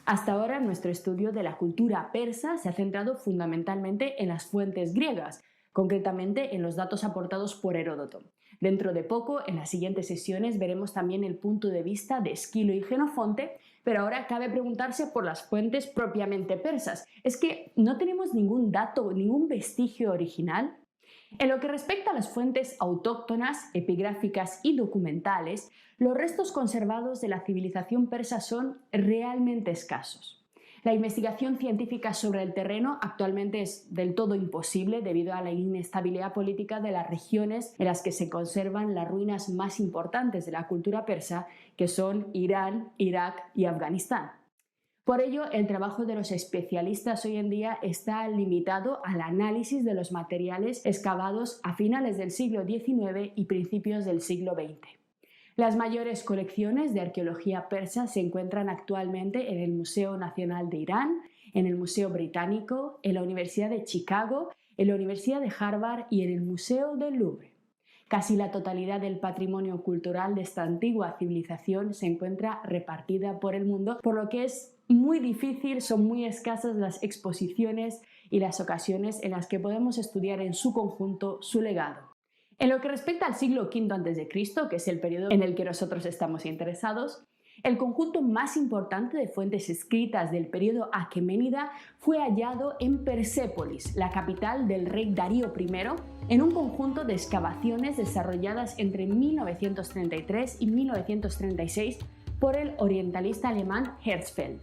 Hasta ahora nuestro estudio de la cultura persa se ha centrado fundamentalmente en las fuentes griegas, concretamente en los datos aportados por Heródoto. Dentro de poco, en las siguientes sesiones, veremos también el punto de vista de Esquilo y Jenofonte, pero ahora cabe preguntarse por las fuentes propiamente persas. ¿Es que no tenemos ningún dato, ningún vestigio original? En lo que respecta a las fuentes autóctonas, epigráficas y documentales, los restos conservados de la civilización persa son realmente escasos. La investigación científica sobre el terreno actualmente es del todo imposible debido a la inestabilidad política de las regiones en las que se conservan las ruinas más importantes de la cultura persa, que son Irán, Irak y Afganistán. Por ello, el trabajo de los especialistas hoy en día está limitado al análisis de los materiales excavados a finales del siglo XIX y principios del siglo XX. Las mayores colecciones de arqueología persa se encuentran actualmente en el Museo Nacional de Irán, en el Museo Británico, en la Universidad de Chicago, en la Universidad de Harvard y en el Museo del Louvre. Casi la totalidad del patrimonio cultural de esta antigua civilización se encuentra repartida por el mundo, por lo que es muy difícil, son muy escasas las exposiciones y las ocasiones en las que podemos estudiar en su conjunto su legado. En lo que respecta al siglo V a.C., que es el periodo en el que nosotros estamos interesados, el conjunto más importante de fuentes escritas del periodo aqueménida fue hallado en Persépolis, la capital del rey Darío I, en un conjunto de excavaciones desarrolladas entre 1933 y 1936 por el orientalista alemán Herzfeld.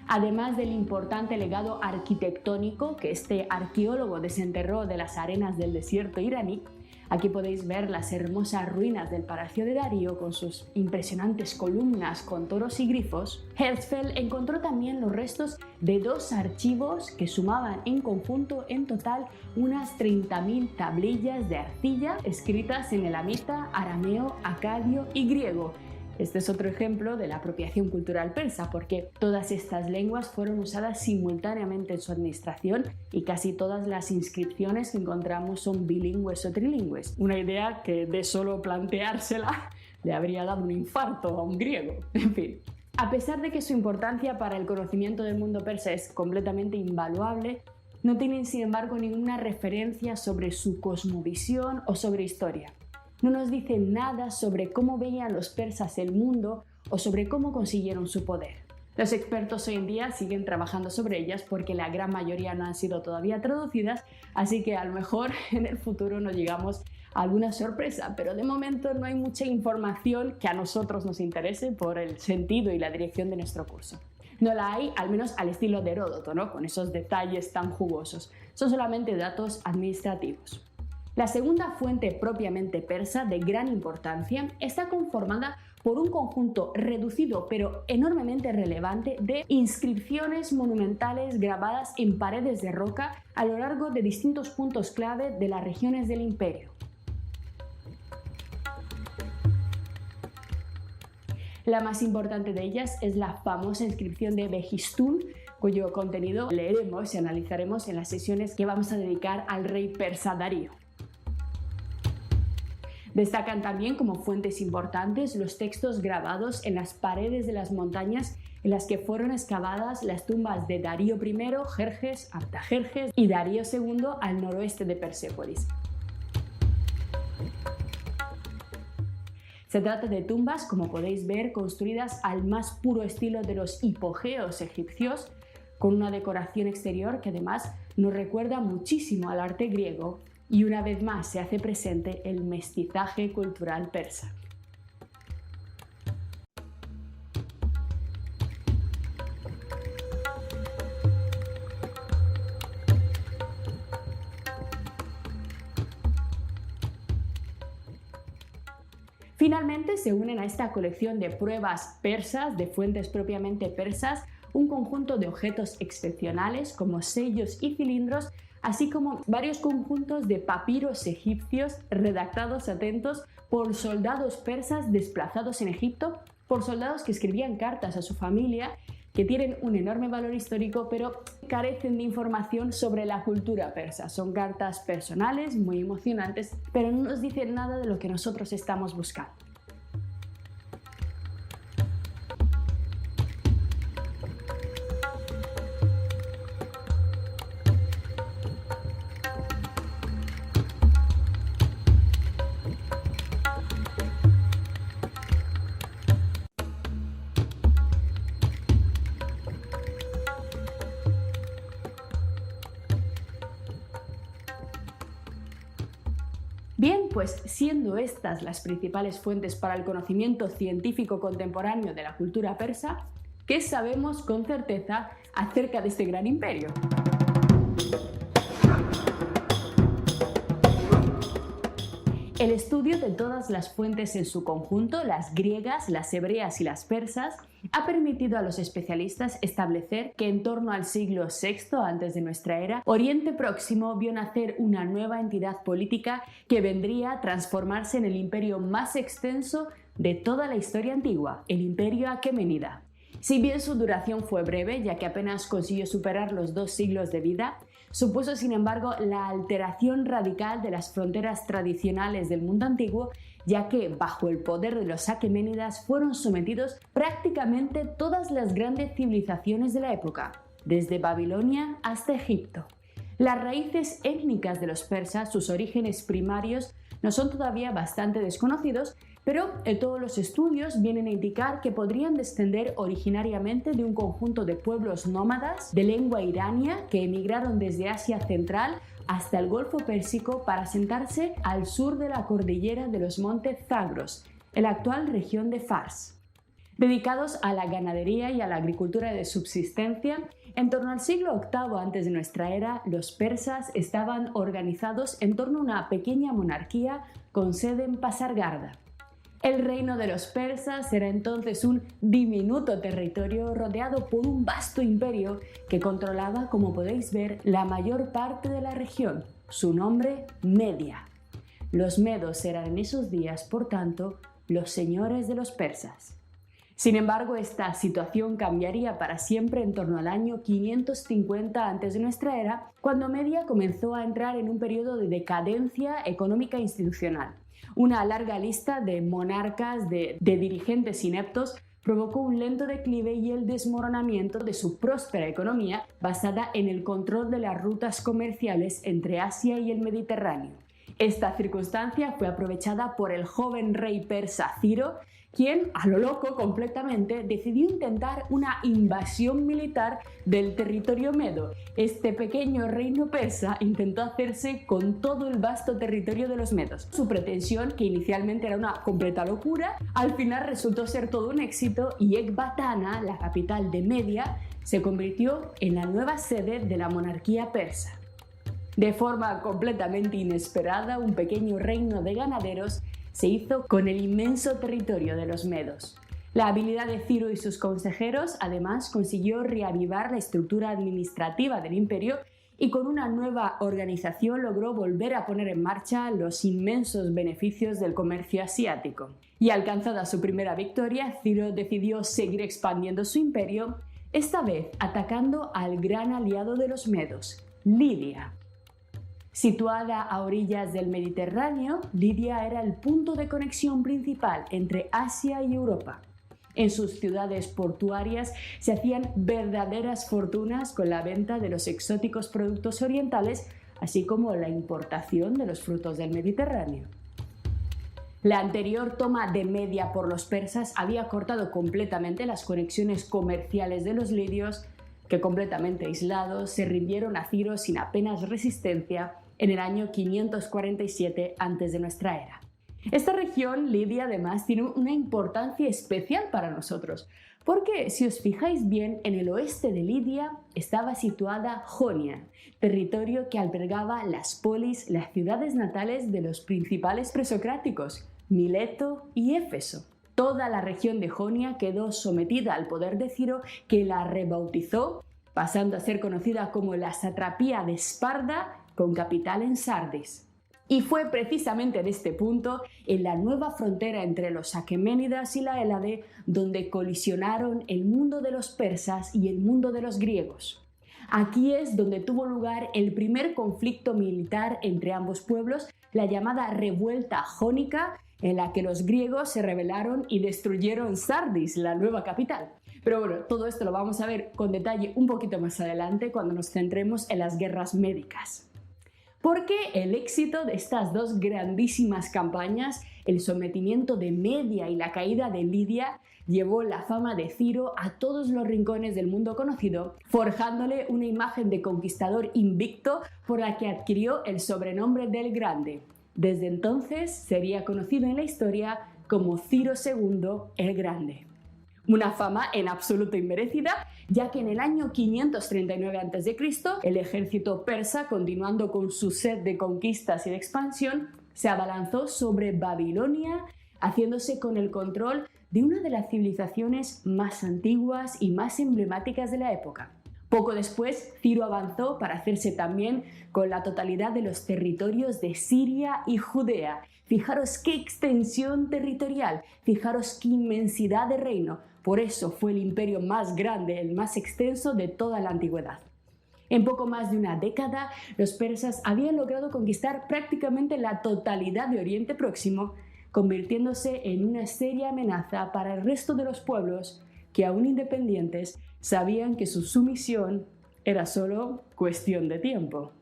Además del importante legado arquitectónico que este arqueólogo desenterró de las arenas del desierto iraní, aquí podéis ver las hermosas ruinas del Palacio de Darío con sus impresionantes columnas con toros y grifos. Herzfeld encontró también los restos de dos archivos que sumaban en conjunto en total unas 30.000 tablillas de arcilla escritas en elamita, arameo, acadio y griego. Este es otro ejemplo de la apropiación cultural persa, porque todas estas lenguas fueron usadas simultáneamente en su administración y casi todas las inscripciones que encontramos son bilingües o trilingües. Una idea que de solo planteársela le habría dado un infarto a un griego. En fin. A pesar de que su importancia para el conocimiento del mundo persa es completamente invaluable, no tienen sin embargo ninguna referencia sobre su cosmovisión o sobre historia. No nos dice nada sobre cómo veían los persas el mundo o sobre cómo consiguieron su poder. Los expertos hoy en día siguen trabajando sobre ellas porque la gran mayoría no han sido todavía traducidas, así que a lo mejor en el futuro nos llegamos a alguna sorpresa, pero de momento no hay mucha información que a nosotros nos interese por el sentido y la dirección de nuestro curso. No la hay, al menos al estilo de Heródoto, ¿no? Con esos detalles tan jugosos. Son solamente datos administrativos. La segunda fuente propiamente persa de gran importancia está conformada por un conjunto reducido pero enormemente relevante de inscripciones monumentales grabadas en paredes de roca a lo largo de distintos puntos clave de las regiones del imperio. La más importante de ellas es la famosa inscripción de Behistún, cuyo contenido leeremos y analizaremos en las sesiones que vamos a dedicar al rey persa Darío. Destacan también como fuentes importantes los textos grabados en las paredes de las montañas en las que fueron excavadas las tumbas de Darío I, Jerjes, Artajerjes y Darío II al noroeste de Persépolis. Se trata de tumbas, como podéis ver, construidas al más puro estilo de los hipogeos egipcios, con una decoración exterior que además nos recuerda muchísimo al arte griego. Y una vez más se hace presente el mestizaje cultural persa. Finalmente se unen a esta colección de pruebas persas, de fuentes propiamente persas, un conjunto de objetos excepcionales como sellos y cilindros, así como varios conjuntos de papiros egipcios redactados, atentos, por soldados persas desplazados en Egipto, por soldados que escribían cartas a su familia, que tienen un enorme valor histórico, pero carecen de información sobre la cultura persa. Son cartas personales, muy emocionantes, pero no nos dicen nada de lo que nosotros estamos buscando. pues siendo estas las principales fuentes para el conocimiento científico contemporáneo de la cultura persa, ¿qué sabemos con certeza acerca de este gran imperio? El estudio de todas las fuentes en su conjunto, las griegas, las hebreas y las persas, ha permitido a los especialistas establecer que en torno al siglo VI antes de nuestra era, Oriente Próximo vio nacer una nueva entidad política que vendría a transformarse en el imperio más extenso de toda la historia antigua, el Imperio Aqueménida. Si bien su duración fue breve, ya que apenas consiguió superar los 2 siglos de vida, supuso sin embargo la alteración radical de las fronteras tradicionales del mundo antiguo, ya que bajo el poder de los aqueménidas fueron sometidos prácticamente todas las grandes civilizaciones de la época, desde Babilonia hasta Egipto. Las raíces étnicas de los persas, sus orígenes primarios, no son todavía bastante desconocidos, pero todos los estudios vienen a indicar que podrían descender originariamente de un conjunto de pueblos nómadas de lengua irania que emigraron desde Asia Central hasta el Golfo Pérsico para asentarse al sur de la cordillera de los montes Zagros, en la actual región de Fars. Dedicados a la ganadería y a la agricultura de subsistencia, en torno al siglo VIII antes de nuestra era, los persas estaban organizados en torno a una pequeña monarquía con sede en Pasargada. El reino de los persas era entonces un diminuto territorio rodeado por un vasto imperio que controlaba, como podéis ver, la mayor parte de la región. Su nombre, Media. Los medos eran en esos días, por tanto, los señores de los persas. Sin embargo, esta situación cambiaría para siempre en torno al año 550 antes de nuestra era, cuando Media comenzó a entrar en un periodo de decadencia económica e institucional. Una larga lista de monarcas, de dirigentes ineptos, provocó un lento declive y el desmoronamiento de su próspera economía basada en el control de las rutas comerciales entre Asia y el Mediterráneo. Esta circunstancia fue aprovechada por el joven rey persa Ciro, quien, a lo loco completamente, decidió intentar una invasión militar del territorio medo. Este pequeño reino persa intentó hacerse con todo el vasto territorio de los medos. Su pretensión, que inicialmente era una completa locura, al final resultó ser todo un éxito y Ecbatana, la capital de Media, se convirtió en la nueva sede de la monarquía persa. De forma completamente inesperada, un pequeño reino de ganaderos se hizo con el inmenso territorio de los medos. La habilidad de Ciro y sus consejeros, además, consiguió reavivar la estructura administrativa del imperio y con una nueva organización logró volver a poner en marcha los inmensos beneficios del comercio asiático. Y alcanzada su primera victoria, Ciro decidió seguir expandiendo su imperio, esta vez atacando al gran aliado de los medos, Lidia. Situada a orillas del Mediterráneo, Lidia era el punto de conexión principal entre Asia y Europa. En sus ciudades portuarias se hacían verdaderas fortunas con la venta de los exóticos productos orientales, así como la importación de los frutos del Mediterráneo. La anterior toma de Media por los persas había cortado completamente las conexiones comerciales de los lidios, que completamente aislados se rindieron a Ciro sin apenas resistencia en el año 547 antes de nuestra era. Esta región, Lidia, además, tiene una importancia especial para nosotros, porque si os fijáis bien, en el oeste de Lidia estaba situada Jonia, territorio que albergaba las polis, las ciudades natales de los principales presocráticos, Mileto y Éfeso. Toda la región de Jonia quedó sometida al poder de Ciro, que la rebautizó, pasando a ser conocida como la satrapía de Esparda, con capital en Sardis. Y fue precisamente en este punto, en la nueva frontera entre los aqueménidas y la Hélade, donde colisionaron el mundo de los persas y el mundo de los griegos. Aquí es donde tuvo lugar el primer conflicto militar entre ambos pueblos, la llamada revuelta jónica, en la que los griegos se rebelaron y destruyeron Sardis, la nueva capital. Pero bueno, todo esto lo vamos a ver con detalle un poquito más adelante cuando nos centremos en las guerras médicas. Porque el éxito de estas dos grandísimas campañas, el sometimiento de Media y la caída de Lidia, llevó la fama de Ciro a todos los rincones del mundo conocido, forjándole una imagen de conquistador invicto por la que adquirió el sobrenombre del Grande. Desde entonces sería conocido en la historia como Ciro II el Grande. Una fama en absoluto inmerecida, ya que en el año 539 a.C., el ejército persa, continuando con su sed de conquistas y de expansión, se abalanzó sobre Babilonia, haciéndose con el control de una de las civilizaciones más antiguas y más emblemáticas de la época. Poco después, Ciro avanzó para hacerse también con la totalidad de los territorios de Siria y Judea. Fijaros qué extensión territorial, fijaros qué inmensidad de reino. Por eso fue el imperio más grande, el más extenso de toda la antigüedad. En poco más de una década, los persas habían logrado conquistar prácticamente la totalidad de Oriente Próximo, convirtiéndose en una seria amenaza para el resto de los pueblos que, aún independientes, sabían que su sumisión era solo cuestión de tiempo.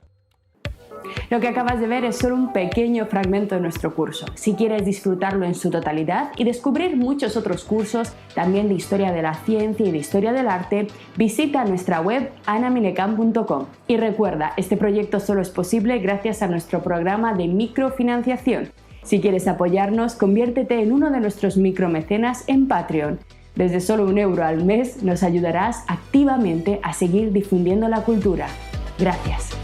Lo que acabas de ver es solo un pequeño fragmento de nuestro curso. Si quieres disfrutarlo en su totalidad y descubrir muchos otros cursos, también de historia de la ciencia y de historia del arte, visita nuestra web anamilecam.com. Y recuerda, este proyecto solo es posible gracias a nuestro programa de microfinanciación. Si quieres apoyarnos, conviértete en uno de nuestros micromecenas en Patreon. Desde solo €1 al mes nos ayudarás activamente a seguir difundiendo la cultura. Gracias.